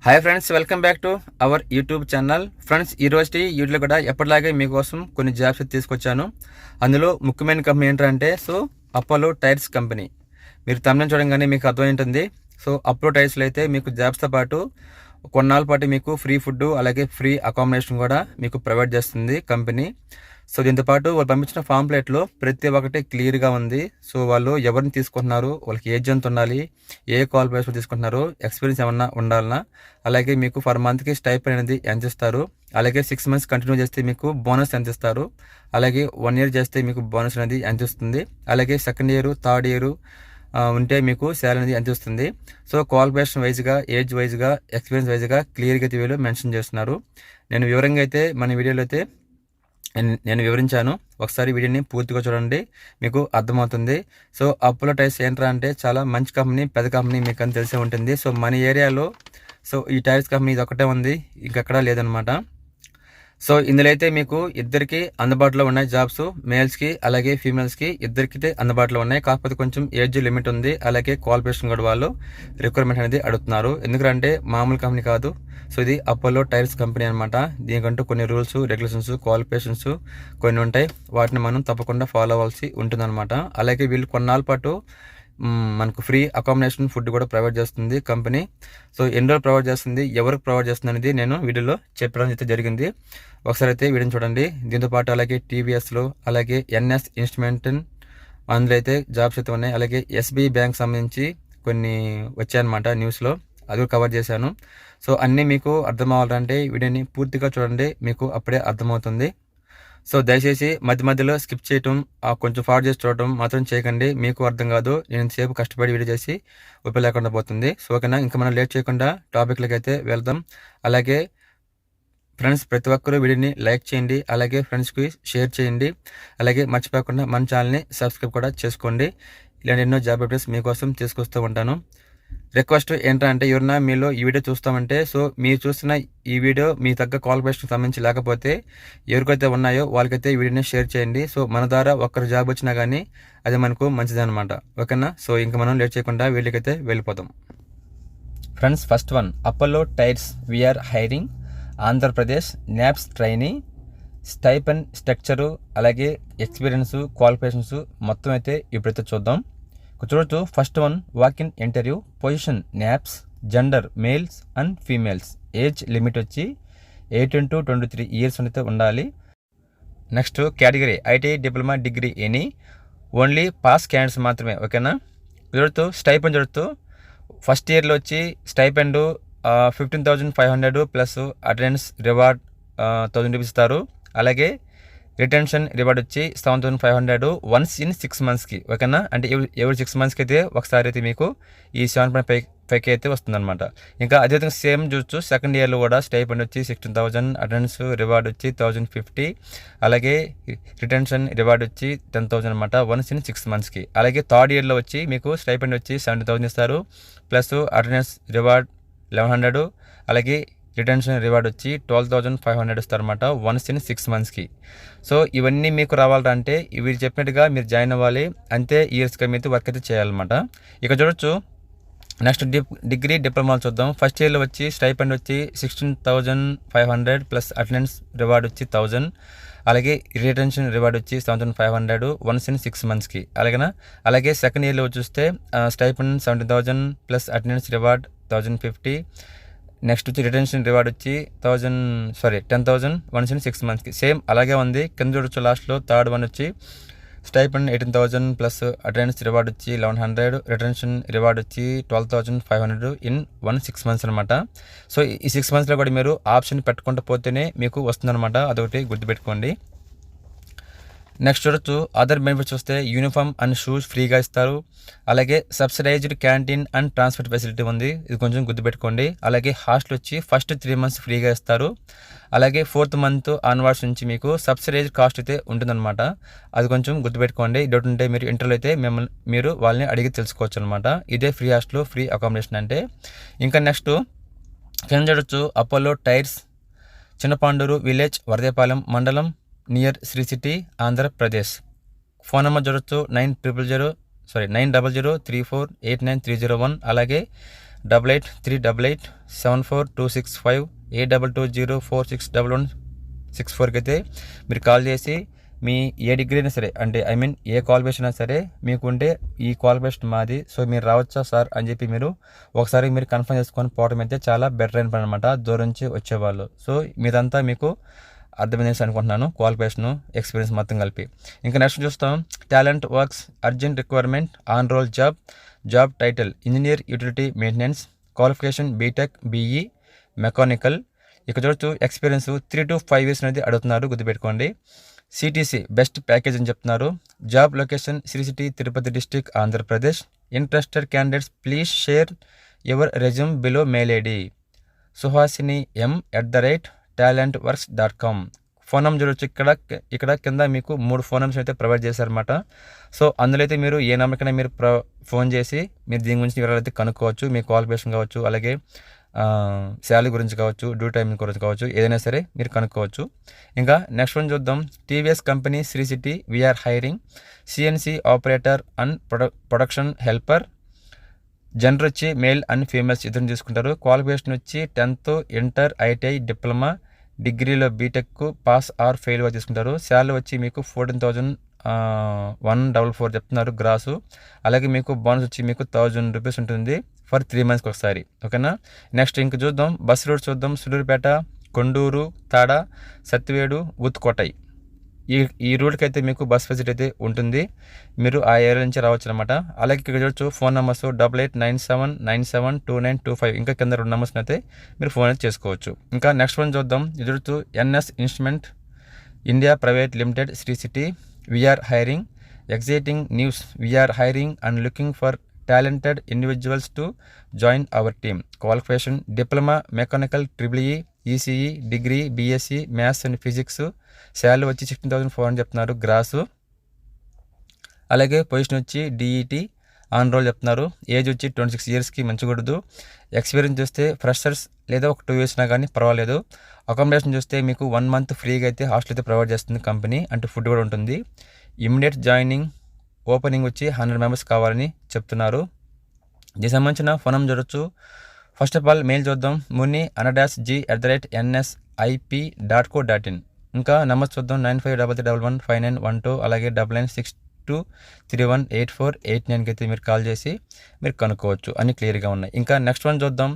Hi friends, welcome back to our YouTube channel. Friends, ఈ రోజు వీడియోలో కూడా ఎప్పటిలాగే మీకోసం కొన్ని జాబ్స్ తీసుకొచ్చాను. అందులో ముఖ్యమైన కంపెనీ ఏంటంటే అపోలో టైర్స్ కంపెనీ. మీరు తమిళ చూడంగానే మీకు అర్థమై ఉంటుంది. అపోలో టైర్స్లో అయితే మీకు జాబ్స్తో పాటు కొన్నాళ్ళ పాటు మీకు ఫ్రీ ఫుడ్ అలాగే ఫ్రీ అకామిడేషన్ కూడా మీకు ప్రొవైడ్ చేస్తుంది కంపెనీ. దీంతో పాటు వాళ్ళు పంపించిన పాంప్లెట్లో ప్రతి ఒక్కటి క్లియర్గా ఉంది. వాళ్ళు ఎవరిని తీసుకుంటున్నారు, వాళ్ళకి ఏజ్ ఎంత ఉండాలి, ఏ క్వాలిఫికేషన్ తీసుకుంటున్నారు, ఎక్స్పీరియన్స్ ఏమన్నా ఉండాలన్నా, అలాగే మీకు ఫర్ మంత్కి స్టైపెండ్ అనేది ఎంత ఇస్తారు, అలాగే 6 months కంటిన్యూ చేస్తే మీకు బోనస్ ఎంత ఇస్తారు, అలాగే 1 year చేస్తే మీకు బోనస్ అనేది ఎంత ఇస్తుంది, అలాగే 2nd year 3rd year ఉంటే మీకు శాలరీ అనేది ఎంత ఇస్తుంది. క్వాలిఫికేషన్ వైజ్గా, ఏజ్ వైజ్గా, ఎక్స్పీరియన్స్ వైజ్గా క్లియర్గా అయితే వీళ్ళు మెన్షన్ చేస్తున్నారు. నేను వివరంగా అయితే మన వీడియోలో అయితే నేను వివరించాను. ఒకసారి వీడియోని పూర్తిగా చూడండి, మీకు అర్థమవుతుంది. అపోలో టైర్స్ ఏంట్రా అంటే చాలా మంచి కంపెనీ, పెద్ద కంపెనీ, మీకు అని తెలిసే ఉంటుంది. మన ఏరియాలో ఈ టైర్స్ కంపెనీ ఇది ఒకటే ఉంది, ఇంకెక్కడా లేదనమాట. ఇందులో అయితే మీకు ఇద్దరికి అందుబాటులో ఉన్నాయి జాబ్స్, మేల్స్కి అలాగే ఫీమేల్స్కి ఇద్దరికి అందుబాటులో ఉన్నాయి. కాకపోతే కొంచెం ఏజ్ లిమిట్ ఉంది, అలాగే క్వాలిఫికేషన్ కూడా వాళ్ళు రిక్వైర్మెంట్ అనేది అడుగుతున్నారు. ఎందుకంటే మామూలు కంపెనీ కాదు, ఇది అపోలో టైర్స్ కంపెనీ అనమాట. దీనికంటూ కొన్ని రూల్స్, రెగ్యులేషన్స్, క్వాలిఫికేషన్స్ కొన్ని ఉంటాయి. వాటిని మనం తప్పకుండా ఫాలో అవ్వాల్సి ఉంటుందన్నమాట. అలాగే వీళ్ళు కొన్నాళ్ళ పాటు మనకు ఫ్రీ అకామిడేషన్, ఫుడ్ కూడా ప్రొవైడ్ చేస్తుంది కంపెనీ. ఎన్ని రోజులు ప్రొవైడ్ చేస్తుంది, ఎవరికి ప్రొవైడ్ చేస్తుంది అనేది నేను వీడియోలో చెప్పడం అయితే జరిగింది. ఒకసారి అయితే వీడియోని చూడండి. దీంతోపాటు అలాగే టీవీఎస్లో, అలాగే ఎన్ఎస్ ఇన్స్ట్రుమెంట్, అందులో అయితే జాబ్స్ అయితే ఉన్నాయి. అలాగే ఎస్బీఐ బ్యాంక్ సంబంధించి కొన్ని వచ్చాయన్నమాట న్యూస్లో, అది కూడా కవర్ చేశాను. అన్నీ మీకు అర్థం అవ్వాలంటే వీడియోని పూర్తిగా చూడండి, మీకు అప్పుడే అర్థమవుతుంది. దయచేసి మధ్య మధ్యలో స్కిప్ చేయటం, కొంచెం ఫార్వర్డ్ చేసి చూడటం మాత్రం చేయకండి. మీకు అర్థం కాదు, నేను సేపు కష్టపడి వీడియో చేసి ఉపయోగం లేకుండా పోతుంది. ఓకేనా, ఇంకా మనం లేట్ చేయకుండా టాపిక్లకి అయితే వెళ్దాం. అలాగే ఫ్రెండ్స్, ప్రతి ఒక్కరూ వీడియోని లైక్ చేయండి, అలాగే ఫ్రెండ్స్కి షేర్ చేయండి, అలాగే మర్చిపోకుండా మన ఛానల్ని సబ్స్క్రైబ్ కూడా చేసుకోండి. ఇలాంటి ఎన్నో జాబ్ అప్డేట్స్ మీకోసం తీసుకొస్తూ ఉంటాను. రిక్వెస్ట్ ఏంటంటే, ఎవరన్నా మీలో ఈ వీడియో చూస్తామంటే మీరు చూస్తున్న ఈ వీడియో మీ తగ్గ క్వాలిఫికేషన్ సంబంధించి లేకపోతే ఎవరికైతే ఉన్నాయో వాళ్ళకైతే ఈ వీడియోని షేర్ చేయండి. మన ద్వారా ఒక్కరు జాబ్ వచ్చినా కానీ అది మనకు మంచిది అనమాట. ఓకేనా, ఇంకా మనం లేట్ చేయకుండా వీళ్ళకైతే వెళ్ళిపోతాం. Friends, first one, Apollo tyres we are hiring Andhra Pradesh న్యాప్స్ trainee, stipend structure, అలాగే ఎక్స్పీరియన్స్, క్వాలిఫికేషన్స్ మొత్తం అయితే ఇప్పుడైతే చూద్దాం. చూడొచ్చు. First one, walk in interview, position న్యాప్స్, gender males and females, age limit వచ్చి 18 to 23 years అయితే ఉండాలి. Next category IT, diploma, degree any, only pass candidates మాత్రమే. ఓకేనా. చూడొచ్చు. స్టైపెండ్ చూడొచ్చు. ఫస్ట్ ఇయర్లో వచ్చి stipend 15,500 plus attendance reward 1,000 rupees ఇస్తారు. అలాగే రిటెన్షన్ రివార్డ్ వచ్చి 7,500 వన్స్ ఇన్ 6 monthsకి. ఓకేనా, అంటే ఎవరి 6 monthsకి అయితే ఒకసారి అయితే మీకు ఈ 7.5K అయితే వస్తుందన్నమాట. ఇంకా అదేవిధంగా సేమ్ చూడొచ్చు. సెకండ్ ఇయర్లో కూడా స్టైపెండ్ వచ్చి 16,000, అటెండెన్స్ రివార్డ్ వచ్చి 1,050, అలాగే రిటెన్షన్ రివార్డ్ వచ్చి 10,000 అనమాట వన్స్ ఇన్ 6 monthsకి. అలాగే థర్డ్ ఇయర్లో వచ్చి మీకు స్టైపెండ్ వచ్చి 70,000 ఇస్తారు, ప్లస్ అటెండెన్స్ రివార్డ్ 1,100, అలాగే రిటెన్షన్ రివార్డ్ వచ్చి 12,500 ఇస్తారన్నమాట వన్స్ ఇన్ 6 monthsకి. ఇవన్నీ మీకు రావాలంటే వీరు చెప్పినట్టుగా మీరు జాయిన్ అవ్వాలి, అంతే ఇయర్స్గా మీరు వర్క్ అయితే చేయాలన్నమాట. ఇక చూడొచ్చు. నెక్స్ట్ డిగ్రీ, డిప్లొమాలు చూద్దాం. ఫస్ట్ ఇయర్లో వచ్చి స్టైపెండ్ వచ్చి 16,500 ప్లస్ అటెండెన్స్ రివార్డ్ వచ్చి 1,000, అలాగే రిటెన్షన్ రివార్డ్ వచ్చి 7,500 వన్స్ ఇన్ 6 monthsకి. అలాగే సెకండ్ ఇయర్లో చూస్తే stipend 17,000 plus attendance reward 1,050, next వచ్చి రిటెన్షన్ రివార్డ్ వచ్చి 10,000 వన్స్ ఇన్ 6 monthsకి. సేమ్ అలాగే ఉంది. కింద చూడొచ్చు. లాస్ట్లో థర్డ్ వన్ వచ్చి స్టైపెండ్ 18,000 ప్లస్ అటెండెన్స్ రివార్డ్ వచ్చి 1,100, రిటెన్షన్ రివార్డ్ వచ్చి 12,500 ఇన్ 6 months అనమాట. ఈ 6 monthsలో కూడా మీరు ఆప్షన్ పెట్టుకుంటూ పోతేనే మీకు వస్తుందన్నమాట, అదొకటి గుర్తుపెట్టుకోండి. నెక్స్ట్ చూడొచ్చు. అదర్ బెనిఫిట్స్ వస్తే యూనిఫామ్ అండ్ షూస్ ఫ్రీగా ఇస్తారు, అలాగే subsidised canteen and transport facility ఉంది, ఇది కొంచెం గుర్తుపెట్టుకోండి. అలాగే హాస్టల్ వచ్చి ఫస్ట్ 3 months ఫ్రీగా ఇస్తారు, అలాగే 4th month ఆన్వర్డ్స్ నుంచి మీకు సబ్సిడైజ్డ్ కాస్ట్ అయితే ఉంటుందన్నమాట, అది కొంచెం గుర్తుపెట్టుకోండి. డౌట్ ఉంటే మీరు ఇంటర్లో అయితే మీరు వాళ్ళని అడిగి తెలుసుకోవచ్చు అనమాట. ఇదే ఫ్రీ హాస్టల్, ఫ్రీ అకామిడేషన్ అంటే. ఇంకా నెక్స్ట్ కింద చూడొచ్చు. అపోలో టైర్స్, చిన్నపాండూరు విలేజ్, వరదేపాలెం మండలం, near Shri city, Andhra Pradesh. Phone number చూడొచ్చు. 900034899301, అలాగే 8838874265 8220461164కి అయితే మీరు కాల్ చేసి మీ ఏ డిగ్రీ అయినా సరే, అంటే ఏ క్వాలిఫికేషన్ అయినా సరే మీకుంటే ఈ క్వాలిఫికేషన్ మాది, సో మీరు రావచ్చా సార్ అని చెప్పి మీరు ఒకసారి మీరు కన్ఫర్మ్ చేసుకొని పోవడం అయితే చాలా బెటర్ అయిన పని అనమాట, దూరం నుంచి వచ్చేవాళ్ళు. సో మీదంతా మీకు అర్థమైంది అనుకుంటున్నాను, క్వాలిఫికేషను ఎక్స్పీరియన్స్ మొత్తం కలిపి. ఇంకా నెక్స్ట్ చూస్తాం, talent works urgent requirement on roll job title engineer utility maintenance, qualification BTech BE mechanical. ఇక్కడ చూడొచ్చు ఎక్స్పీరియన్స్ 3 to 5 years అనేది అడుగుతున్నారు, గుర్తుపెట్టుకోండి. సిటీసీ బెస్ట్ ప్యాకేజ్ అని చెప్తున్నారు. Job location Shri city Tirupati district Andhra Pradesh. Interested candidates please share your resume below mail ID suhasini@talentworks.com. Phone number చూడొచ్చు, ఇక్కడ కింద మీకు 3 ఫోన్ నెంబర్స్ అయితే ప్రొవైడ్ చేశారన్నమాట. సో అందులో అయితే మీరు ఏ నెంబర్కైనా మీరు ఫోన్ చేసి మీరు దీని గురించి వివరాలు అయితే కనుక్కోవచ్చు, మీ క్వాలిఫికేషన్ కావచ్చు, అలాగే శాలరీ గురించి కావచ్చు, డ్యూ టైమింగ్ గురించి కావచ్చు, ఏదైనా సరే మీరు కనుక్కోవచ్చు. ఇంకా నెక్స్ట్ వన్ చూద్దాం, TVS company Sri City we are hiring CNC operator and production helper. Gender వచ్చి మేల్ అండ్ ఫీమేల్స్ ఇద్దరు తీసుకుంటారు. క్వాలిఫికేషన్ వచ్చి 10th ఇంటర్ ఐటీఐ డిప్లొమా డిగ్రీలో బీటెక్ పాస్ ఆర్ ఫెయిల్గా తీసుకుంటారు. శాలరీ వచ్చి మీకు 14,144 చెప్తున్నారు గ్రాసు. అలాగే మీకు బోనస్ వచ్చి మీకు 1,000 రూపీస్ ఉంటుంది ఫర్ 3 monthsకి ఒకసారి, ఓకేనా. నెక్స్ట్ ఇంక చూద్దాం, బస్ రూట్ చూద్దాం. సులూరుపేట, కొండూరు, తాడ, సత్తివేడు, ఉత్కోటై ఈ రూట్కి అయితే మీకు బస్ ఫెసిలిటీ అయితే ఉంటుంది, మీరు ఆ ఏరియా నుంచి రావచ్చు అనమాట. అలాగే ఇక్కడ చూడొచ్చు ఫోన్ నెంబర్స్ 8897972925, ఇంకా కింద 2 నెంబర్స్ అయితే మీరు ఫోన్ అయితే చేసుకోవచ్చు. ఇంకా నెక్స్ట్ వన్ చూద్దాం, ఇది చూడొచ్చు NS instrument India private limited Sri City we are hiring. Exciting news, we are hiring and looking for talented individuals to join our team. Qualification diploma mechanical EEE ECE degree BSc maths and physics. Salary వచ్చి 16,400 చెప్తున్నారు grass. అలాగే position వచ్చి DET on role చెప్తున్నారు. Age వచ్చి 26 yearsకి మంచికూడదు. Experience చూస్తే freshers లేదా ఒక 2 years కానీ పర్వాలేదు. అకామిడేషన్ చూస్తే మీకు 1 month ఫ్రీగా అయితే హాస్టల్ అయితే ప్రొవైడ్ చేస్తుంది కంపెనీ, అంటే ఫుడ్ కూడా ఉంటుంది. ఇమ్మీడియట్ జాయినింగ్, ఓపెనింగ్ వచ్చి 100 members కావాలని చెప్తున్నారు. దీనికి సంబంధించిన ఫోన్ నెంబర్ చూడొచ్చు. ఫస్ట్ ఆఫ్ ఆల్ మెయిల్ చూద్దాం, muni@nsip.co.in. ఇంకా నెంబర్స్ చూద్దాం, 9533115912, అలాగే 9962318489కి అయితే మీరు కాల్ చేసి మీరు కనుక్కోవచ్చు, అన్ని క్లియర్గా ఉన్నాయి. ఇంకా నెక్స్ట్ వన్ చూద్దాం,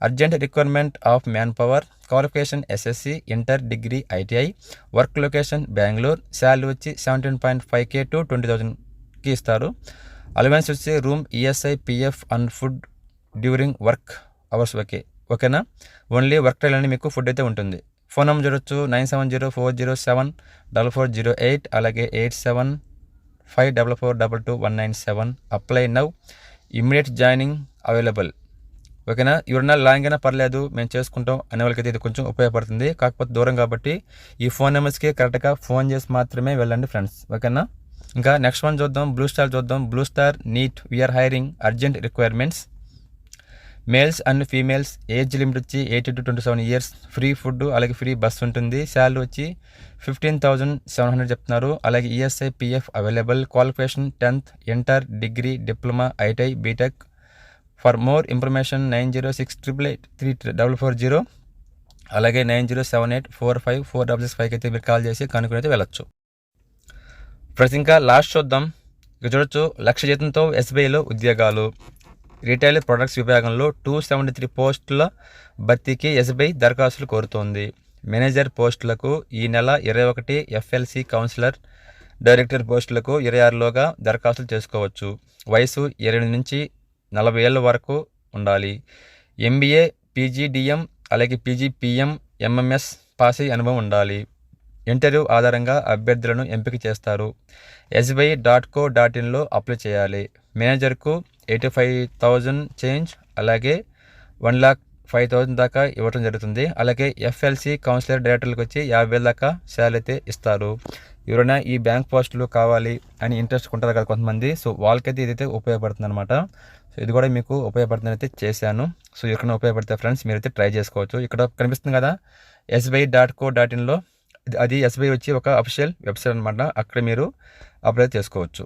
urgent requirement of man power. Qualification SSC inter degree ITI. Work location Bengaluru. Salary వచ్చి 17.5K to 20,000కి ఇస్తారు. అలవెన్స్ వచ్చి room, ESI, PF and food during work hours, ఓకేనా. ఓన్లీ వర్క్ టైల్ అని మీకు ఫుడ్ అయితే ఉంటుంది. ఫోన్ నెంబర్ చూడొచ్చు 9704074408, అలాగే 8754442197. Apply now, immediate joining available, ఓకేనా. ఎవరైనా లాంగ్ అయినా పర్లేదు మేము చేసుకుంటాం అనే వాళ్ళకైతే ఇది కొంచెం ఉపయోగపడుతుంది, కాకపోతే దూరం కాబట్టి ఈ ఫోన్ నెంబర్స్కి కరెక్ట్గా ఫోన్ చేసి మాత్రమే వెళ్ళండి ఫ్రెండ్స్, ఓకేనా. ఇంకా నెక్స్ట్ వన్ చూద్దాం, బ్లూ స్టార్ చూద్దాం. బ్లూ స్టార్ నీట్ we are hiring urgent requirements. Males and females. Age limit వచ్చి 18 to 27 years. ఫ్రీ ఫుడ్, అలాగే ఫ్రీ బస్ ఉంటుంది. శాలరీ వచ్చి 15,700 చెప్తున్నారు. అలాగే ESI, PF available. Qualification 10th inter degree diploma ITI BTech. For more information 9068883440, అలాగే 9078454665కి అయితే మీరు కాల్ చేసి కనుక్కొని అయితే వెళ్ళొచ్చు ఫ్రెండ్స్. ఇంకా లాస్ట్ చూద్దాం, ఇక చూడొచ్చు 1,00,000 జీతంతో ఎస్బీఐలో ఉద్యోగాలు. రీటైల్ ప్రొడక్ట్స్ విభాగంలో 273 పోస్టుల భర్తీకి ఎస్బీఐ దరఖాస్తులు కోరుతోంది. మేనేజర్ పోస్టులకు ఈ నెల 21, ఎఫ్ఎల్సి కౌన్సిలర్ డైరెక్టర్ పోస్టులకు 26లోగా దరఖాస్తులు చేసుకోవచ్చు. వయసు 28 నుంచి 40 ఏళ్ళ వరకు ఉండాలి. ఎంబీఏ, పీజీడిఎం, అలాగే పీజీపీఎం, ఎంఎంఎస్ పాస్ అయ్యే అనుభవం ఉండాలి. ఇంటర్వ్యూ ఆధారంగా అభ్యర్థులను ఎంపిక చేస్తారు. sbi.co.inలో అప్లై చేయాలి. మేనేజర్కు 85,000 చేంజ్, అలాగే 1,05,000 దాకా ఇవ్వడం జరుగుతుంది. అలాగే ఎఫ్ఎల్సి కౌన్సిలర్ డైరెక్టర్లకు వచ్చి 50,000 దాకా శాలరీ అయితే ఇస్తారు. ఎవరైనా ఈ బ్యాంక్ పోస్టులు కావాలి అని ఇంట్రెస్ట్ ఉంటారు కదా కొంతమంది, సో వాళ్ళకైతే ఇదైతే ఉపయోగపడుతుంది అనమాట. సో ఇది కూడా మీకు ఉపయోగపడుతుంది అయితే చేశాను. సో ఎక్కడైనా ఉపయోగపడితే ఫ్రెండ్స్ మీరైతే ట్రై చేసుకోవచ్చు. ఇక్కడ కనిపిస్తుంది కదా sbi.co.inలో, అది ఎస్బీఐ వచ్చి ఒక అఫిషియల్ వెబ్సైట్ అనమాట, అక్కడ మీరు అప్లై చేసుకోవచ్చు.